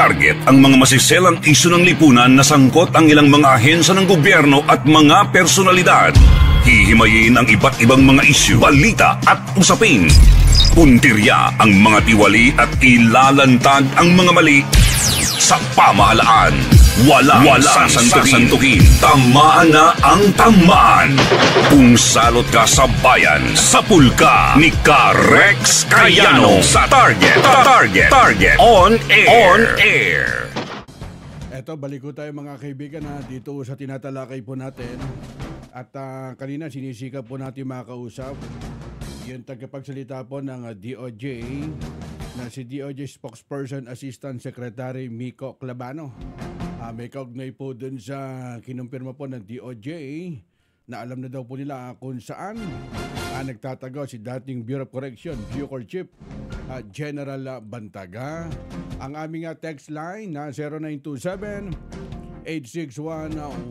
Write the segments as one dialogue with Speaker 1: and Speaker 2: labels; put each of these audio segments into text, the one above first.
Speaker 1: Target ang mga masiselang isyu ng lipunan na sangkot ang ilang mga ahensya ng gobyerno at mga personalidad. Hihimayin ang iba't ibang mga isyu, balita at usapin. Puntirya ang mga tiwali at ilalantad ang mga mali sa pamahalaan. Walang sasantukin. Tamaan na ang tamaan. Kung salot ka sa bayan, sapul ka ni Rex Cayano sa Target. On air.
Speaker 2: Eto, balik ko tayo mga kaibigan dito sa tinatalakay po natin. At kanina sinisikap po natin makausap yung tagapagsalita po ng DOJ na si DOJ Spokesperson Assistant Secretary Miko Clavano. May kaugnay po dun sa kinumpirma po ng DOJ na alam na daw po nila kung saan nagtatago si dating Bureau of Correction, Bucor Chief General Bantaga. Ang aming text line na 0927-861-1921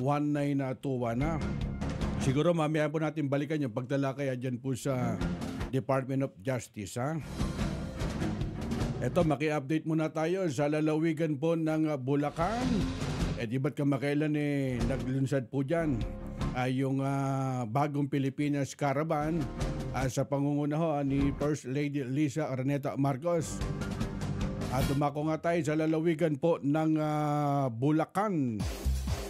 Speaker 2: Siguro mamaya po natin balikan yung pagtalakay dyan po sa Department of Justice. Eto, maki-update muna tayo sa lalawigan po ng Bulacan. Di ba't kamakailan naglunsad po dyan yung bagong Pilipinas Caravan sa pangunguna ni First Lady Lisa Araneta Marcos. Dumako nga tayo sa lalawigan po ng Bulacan.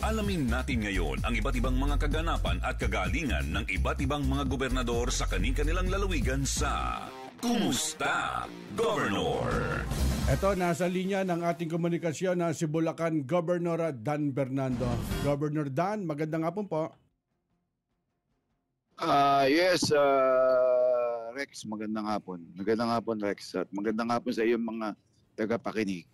Speaker 1: Alamin natin ngayon ang iba't ibang mga kaganapan at kagalingan ng iba't ibang mga gobernador sa kanilang lalawigan sa Kumusta, Governor?
Speaker 2: Ito, nasa linya ng ating komunikasyon na si Bulacan Governor Dan Bernardo. Governor Dan, magandang hapon po.
Speaker 3: Yes, Rex, magandang hapon. Magandang hapon, Rex. At magandang hapon sa iyong mga tagapakinig.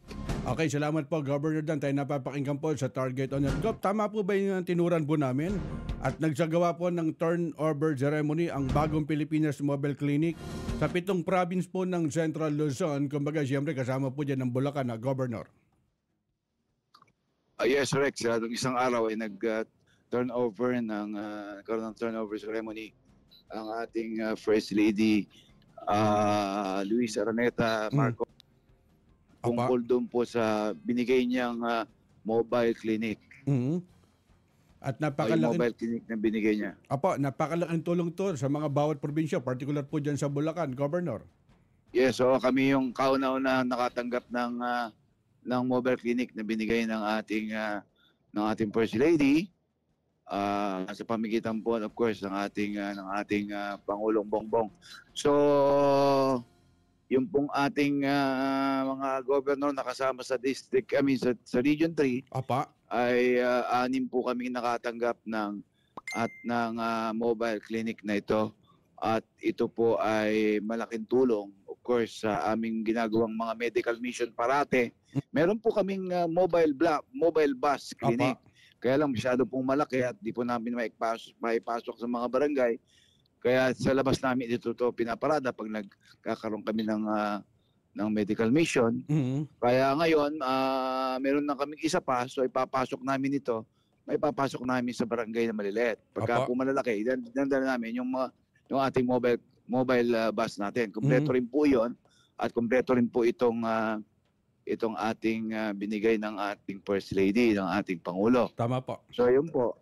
Speaker 2: Okay, salamat po, Governor Dan. Tayo napapakinggan po sa Target on Air. Gov, tama po ba yung tinuran po namin? At nagsagawa po ng turnover ceremony ang bagong Pilipinas Mobile Clinic sa 7 province po ng Central Luzon. Kumbaga, siyempre kasama po dyan ng Bulacan na Governor.
Speaker 3: Yes, Rex. Nung isang araw ay nag-turnover ng turnover ceremony ang ating First Lady Luisa Araneta Marcos. Tungkol doon po sa binigay niyang mobile clinic.
Speaker 2: At
Speaker 3: napakalaking mobile clinic na binigay niya.
Speaker 2: Napakalaking tulong to sa mga bawat probinsya, particular po dyan sa Bulacan, Governor.
Speaker 3: Yes, so kami yung kauna-una nakatanggap ng mobile clinic na binigay ng ating First Lady sa pamagitan po, of course, ng ating Pangulong Bongbong. So yung pong ating mga governor na kasama sa district, sa Region 3, ay 6 po kami nakatanggap ng mobile clinic na ito. At ito po ay malaking tulong, of course, sa aming ginagawang mga medical mission parate. Meron po kaming mobile bus clinic. Kaya lang masyado pong malaki at di po namin maipasok sa mga barangay. Kaya sa labas namin ito pinaparada pag nagkakaroon kami ng medical mission. Kaya ngayon, meron na kaming isa pa, so ipapasok namin ito. May papasok namin sa barangay na maliliit. Pagka po malalaki, dandala namin yung ating mobile bus natin. Kompleto rin po yun at kompleto rin po itong ating binigay ng ating First Lady, ng ating Pangulo.
Speaker 2: Tama po.
Speaker 3: So yun po.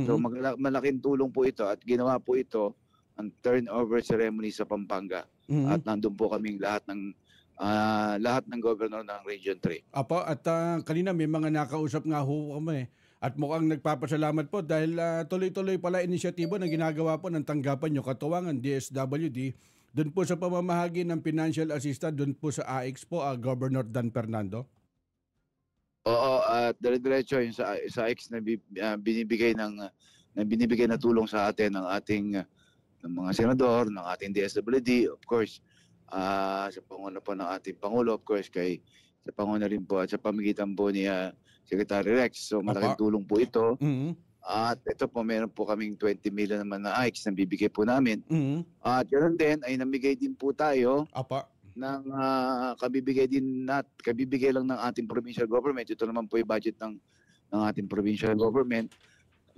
Speaker 3: So malaking tulong po ito at ginawa po ito ang turnover ceremony sa Pampanga. At nandun po kaming lahat ng governor ng Region 3.
Speaker 2: At kanina may mga nakausap nga ho kami at mukhang nagpapasalamat po dahil tuloy-tuloy pala inisyatibo na ginagawa po ng tanggapan nyo katuwangan DSWD doon po sa pamamahagi ng financial assistance doon po sa AX po, Governor Dan Fernando.
Speaker 3: Oo, at dire-diretso yung sa AX na binibigay na tulong sa atin ng ating ng mga senador, ng ating DSWD, of course, sa panguna po ng ating Pangulo, of course, sa panguna rin po at sa pamagitan po ni Secretary Rex. So malaking tulong po ito. At ito po, meron po kaming 20 million naman na AX na bibigay po namin. At ganoon din, ay namigay din po tayo ng kabibigay lang ng ating provincial government. Ito naman po yung budget ng ating provincial government.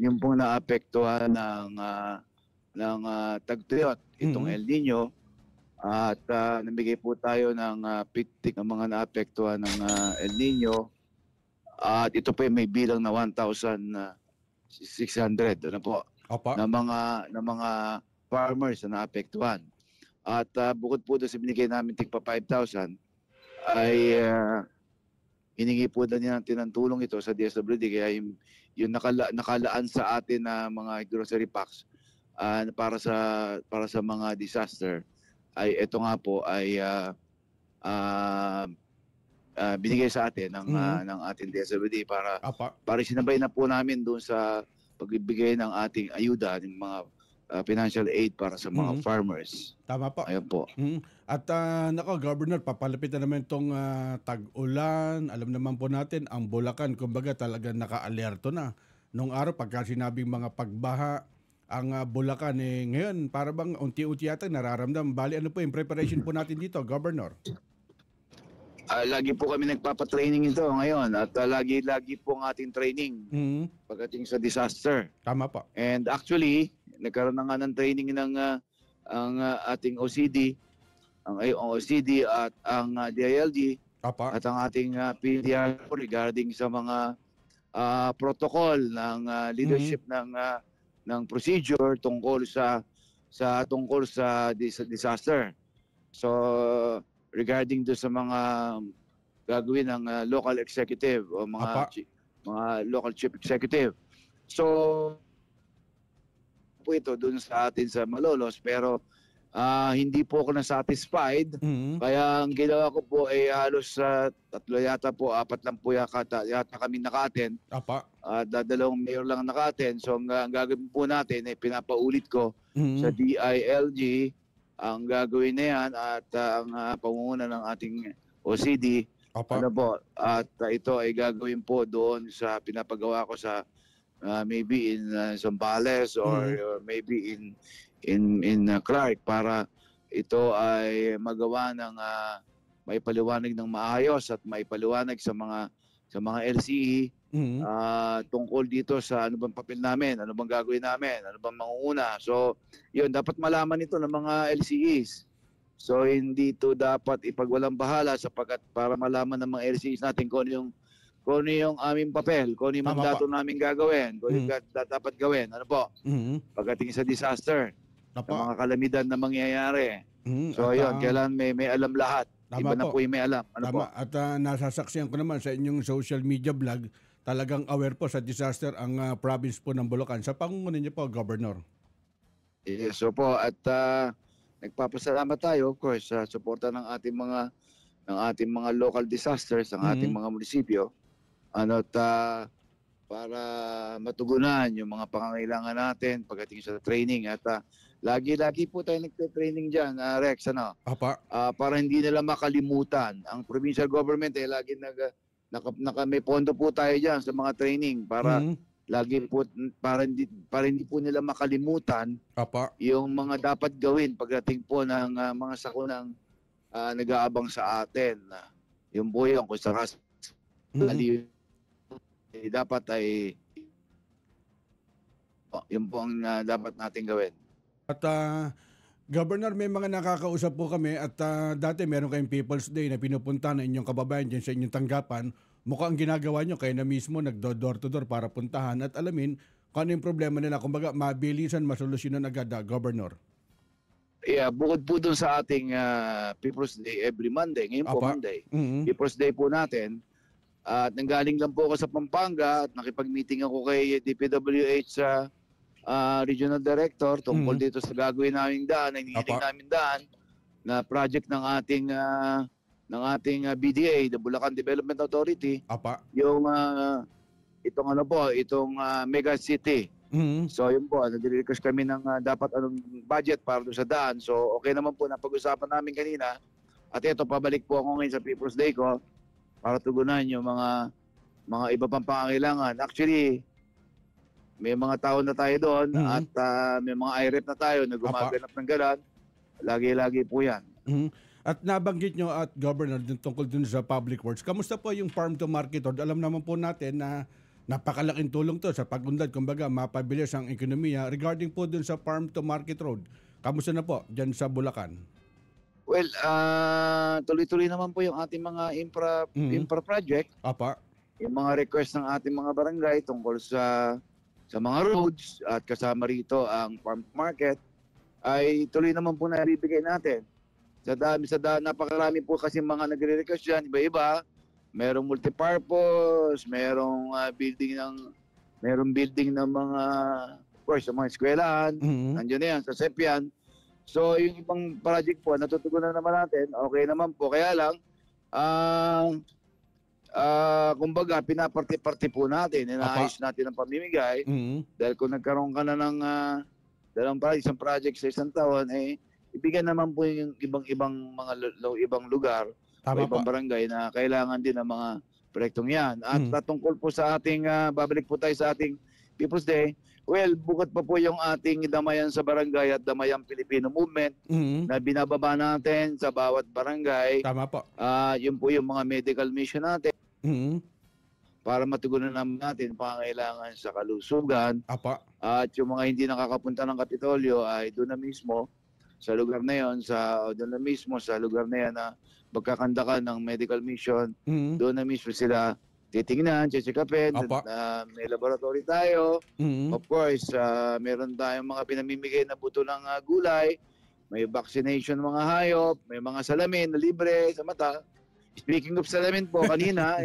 Speaker 3: Yung pong naapektuhan ng tagtuyot, itong El Nino, At namigay po tayo ng pitik ng mga naapektuhan ng El Nino. At ito po ay may bilang na 1,600 ano po,
Speaker 2: Opo.
Speaker 3: na mga farmers na naapektuhan. At bukod po doon sa binigay namin tigpa 5,000 ay hiningi po na natin ng tulong ito sa DSWD, kaya yung nakalaan sa atin na mga grocery packs para sa mga disaster ay ito nga po ay binigay sa atin ng ating DSWD para sinabay na po namin doon sa pagbibigay ng ating ayuda, ng mga financial aid para sa mga farmers.
Speaker 2: Tama po.
Speaker 3: Ayun po.
Speaker 2: At nako, Governor, papalapit na naman itong tag-ulan. Alam naman po natin, ang Bulacan, kumbaga talagang naka-alerto na. Nung araw, pagka sinabing mga pagbaha, ang Bulacan, ngayon, para bang unti-unti yata nararamdam. Bali, ano po yung preparation po natin dito, Governor?
Speaker 3: Lagi po kami nagpapatraining ito ngayon at lagi po ang ating training pagdating sa disaster.
Speaker 2: Tama po.
Speaker 3: And actually, nagkaroon na nga ng training ng ang ating OCD, ang OCD at ang DILG at ang ating PDR regarding sa mga protocol ng leadership ng procedure tungkol sa disaster. So regarding do sa mga gagawin ng local executive o mga local chief executive. So po ito doon sa atin sa Malolos, pero hindi po ako na-satisfied. Kaya ang ginawa ko po ay halos 3 yata po, 4 lang po yata kami naka-attend. Dalawang mayor lang naka-attend. So ang gagawin po natin ay pinapaulit ko sa DILG ang gagawin na yan at ang pangunguna ng ating OCD. Ano po, at ito ay gagawin po doon sa pinapagawa ko sa maybe in Zambales or maybe in Clark, para ito ay magawa ng may paliwanag ng maayos at may paliwanag sa mga LCE tungkol dito sa ano bang papel namin, ano bang gagawin namin, ano bang mangunguna. So, yun, dapat malaman ito ng mga LCEs. So, hindi ito dapat ipagwalang bahala sapagkat para malaman ng mga LCEs natin kung ano yung aming papel, kung ano yung mandato namin gagawin, kung yung dapat gawin. Ano po? Pagdating sa disaster, sa mga kalamidad na mangyayari. So, yun, kailangan may alam lahat. Iba na po yung may alam. Ano po?
Speaker 2: At nasasaksiyan ko naman sa inyong social media vlog, talagang aware po sa disaster ang province po ng Bulacan. Sa pangunguna niyo po, Governor.
Speaker 3: Yes, so po. At nagpapasalamat tayo, of course, sa suporta ng ating mga local disasters, ng ating mga munisipyo. Para matugunan yung mga pangangailangan natin pagdating sa training. At lagi-lagi po tayo nagte-training dyan, Rex, para hindi nila makalimutan. Ang provincial government ay lagi may pondo po tayo dyan sa mga training para lagi po para hindi po nila makalimutan yung mga dapat gawin pagdating po ng mga sakunang nag-aabang sa atin. Yung po yung kung sakas dapat ay yun po ang dapat natin gawin.
Speaker 2: At Governor, may mga nakakausap po kami at dati meron kayong People's Day na pinupunta na inyong kababayan dyan sa inyong tanggapan. Mukhang ginagawa nyo kayo na mismo nagdo-door to door para puntahan at alamin kung ano yung problema nila. Kumbaga, mabilisan, masolusyonan agad, Governor.
Speaker 3: Yeah, bukod po dun sa ating People's Day every Monday, ngayon po Monday, People's Day po natin, at nanggaling lang po ako sa Pampanga at nakipag-meeting ako kay DPWH sa Regional Director tungkol dito sa gagawin naming daan, na hinihiling namin daan na project ng ating BDA, the Bulacan Development Authority. Yung itong mega city. So yun po, nag-request kami ng dapat anong budget para doon sa daan. So okay naman po, napag-usapan namin kanina. At ito, pabalik po ako ngayon sa People's Day ko para tugunan yung mga iba pang pangangailangan. Actually, may mga tao na tayo doon at may mga IREP na tayo na gumaganap ng galan. Lagi-lagi po yan.
Speaker 2: At nabanggit nyo at Governor tungkol dun sa public works. Kamusta po yung farm to market road? Alam naman po natin na napakalaking tulong to sa pag-unlad. Kumbaga, mapabilis ang ekonomiya. Regarding po dun sa farm to market road, kamusta na po dyan sa Bulacan?
Speaker 3: Well, tuloy-tuloy naman po yung ating mga infra project.
Speaker 2: Apa.
Speaker 3: Yung mga request ng ating mga barangay tungkol sa mga roads at kasama rito ang farm market ay tuloy naman po na ibibigay natin. Napakarami po kasi mga nagre-request dyan, iba-iba. Merong multipurpose, merong building ng mga, of course, sa mga eskwelahan, nandiyan na yan, sa SEPIAN. So, yung ibang project po, natutugunan naman natin, okay naman po. Kaya lang, kumbaga, pinaparte-parte po natin, inaayos natin ang pamimigay. Dahil kung nagkaroon ka na ng isang project sa isang taon, ibigyan naman po yung ibang lugar, o ibang barangay na kailangan din ng mga proyektong yan. At tungkol po sa ating, babalik po tayo sa ating People's Day, well, bukod pa po yung ating damayan sa barangay at damayang Filipino movement na binababa natin sa bawat barangay.
Speaker 2: Tama po.
Speaker 3: Yun po yung mga medical mission natin para matugunan natin pangangailangan sa kalusugan.
Speaker 2: Apa.
Speaker 3: At yung mga hindi nakakapunta ng Kapitolyo ay doon na mismo sa lugar na yon, sa lugar na yan na magkakandakan ng medical mission. Doon na mismo sila titingnan, check-upin, may laboratory tayo. Of course, meron tayong mga pinamimigay na buto ng gulay, may vaccination mga hayop, may mga salamin na libre sa mata. Speaking of salamin po, kanina,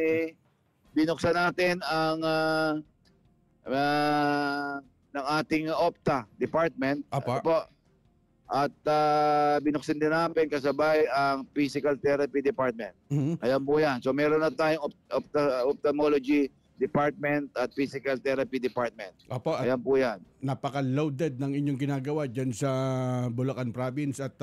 Speaker 3: binuksan natin ang ng ating OPTA department. At binuksan din namin kasabay ang physical therapy department. Ayan po yan. So meron na tayong ophthalmology department at physical therapy department. Ayan po yan.
Speaker 2: Napaka-loaded ng inyong ginagawa dyan sa Bulacan Province. At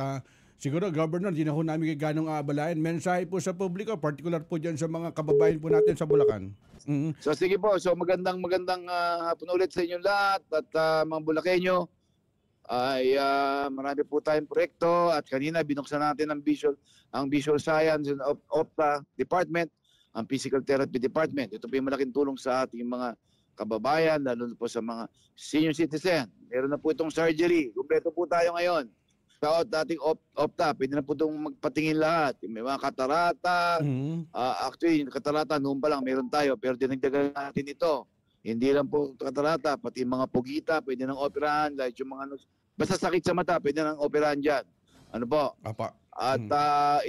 Speaker 2: siguro, Governor, di na ho namin ganong aabalayan. Mensahe po sa publiko, particular po dyan sa mga kababayan po natin sa Bulacan.
Speaker 3: So sige po. So magandang hapon ulit sa inyong lahat at mga Bulakenyo. Ay marami po tayong proyekto at kanina binuksan natin ang visual science and OPTA department, ang physical therapy department. Ito po yung malaking tulong sa ating mga kababayan, lalo po sa mga senior citizen. Meron na po itong surgery. Kumpleto po tayo ngayon. Sa ating OPTA, pwede na po itong magpatingin lahat. May mga katarata. Actually, yung katarata, noon pa lang meron tayo, pero dinagdagan natin ito. Hindi lang po katarata, pati mga pugita, pwede nang operahan, dahil yung mga basta sakit sa mata, pwede nang operahan dyan. Ano po? At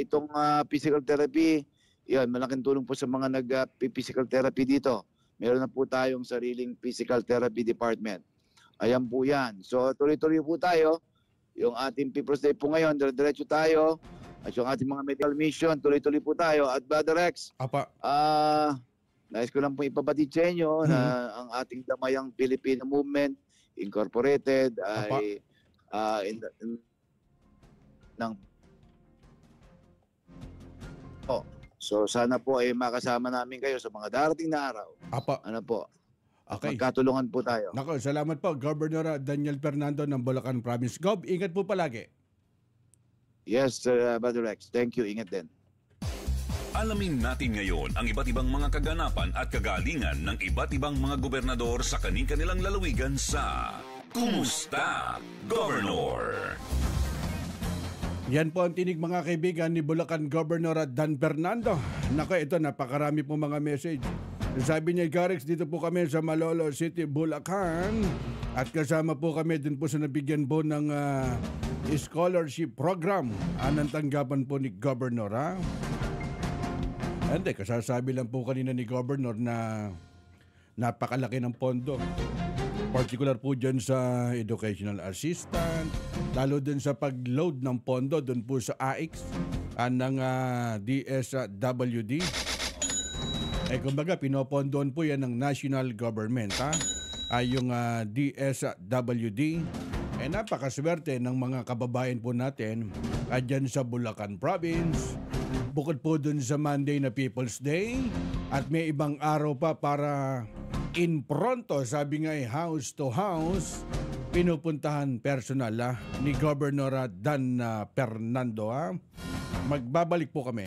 Speaker 3: itong physical therapy, yan, malaking tulong po sa mga nag-physical therapy dito. Meron na po tayong sariling physical therapy department. Ayan po yan. So tuloy-tuloy po tayo. Yung ating People's Day po ngayon, diretso tayo. At yung ating mga medical mission, tuloy-tuloy po tayo. At Brother Rex, nais ko lang po ipabatid sa inyo na ang ating damayang Filipino Movement Incorporated ay so sana po ay makasama namin kayo sa mga darating na araw. Ano po? Okay. Magkatulungan po tayo.
Speaker 2: Nako, salamat po, Governor Daniel Fernando ng Bulacan Province. Gov, ingat po palagi.
Speaker 3: Yes, Brother Rex. Thank you. Ingat din.
Speaker 1: Alamin natin ngayon ang iba't ibang mga kaganapan at kagalingan ng iba't ibang mga gobernador sa kani-kanilang lalawigan sa Kumusta, Governor?
Speaker 2: Yan po ang tinig mga kaibigan ni Bulacan Governor Dan Fernando. Nako, ito napakarami po mga message. Sabi niya, Garex, dito po kami sa Malolo City, Bulacan. At kasama po kami din po sa nabigyan po ng scholarship program. Anong tanggapan po ni Governor, ha? Hindi, kasasabi lang po kanina ni Governor na napakalaki ng pondo. Particular po dyan sa educational assistant, lalo din sa pag-load ng pondo doon po sa AIX ng DSWD. Kumbaga, pinopondoon po yan ng national government, ha? Yung DSWD. Napakaswerte ng mga kababayan po natin dyan sa Bulacan Province. Bukod po dun sa Monday na People's Day at may ibang araw pa para in pronto, sabi nga house to house, pinupuntahan personal ni Governor Dan Fernando. Magbabalik po kami.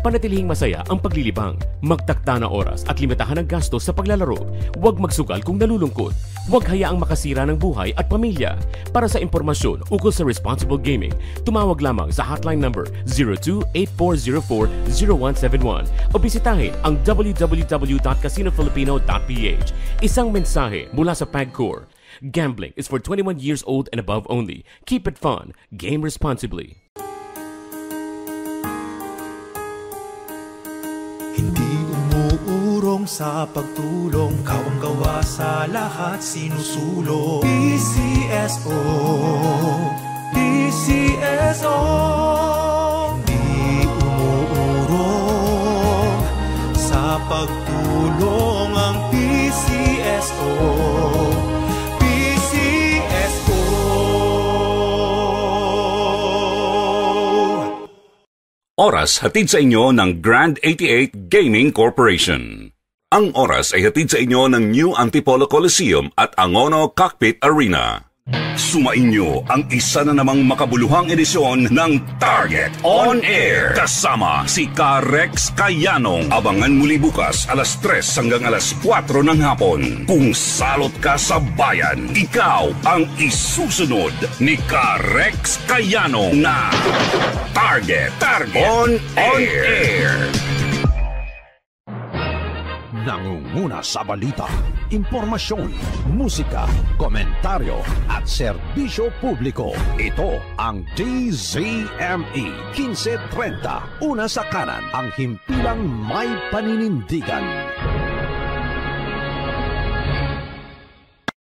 Speaker 4: Panatilihing masaya ang paglilibang. Magtakda na oras at limitahan ang gastos sa paglalaro. Huwag magsugal kung nalulungkot. Huwag hayaang makasira ng buhay at pamilya. Para sa impormasyon ukol sa responsible gaming, tumawag lamang sa hotline number 02-8404-0171 o bisitahin ang www.casinofilipino.ph. Isang mensahe mula sa PAGCOR. Gambling is for 21 years old and above only. Keep it fun. Game responsibly.
Speaker 5: Hindi umuurong sa pagtulong, kawang-gawa sa lahat sinusulong. PCSO, PCSO. Hindi umuurong sa pagtulong ang PCSO.
Speaker 1: Oras hatid sa inyo ng Grand 88 Gaming Corporation. Ang oras ay hatid sa inyo ng New Antipolo Coliseum at Angono Cockpit Arena. Sumainyo ang isa na namang makabuluhang edisyon ng Target On Air. Kasama si Rex Cayanong. Abangan muli bukas alas 3 hanggang alas 4 ng hapon. Kung salot ka sa bayan, ikaw ang isusunod ni Rex Cayanong na Target On Air.
Speaker 6: Nangunguna sa balita, impormasyon, musika, komentaryo at serbisyo publiko. Ito ang DZME 1530. Una sa kanan, ang himpilang may paninindigan.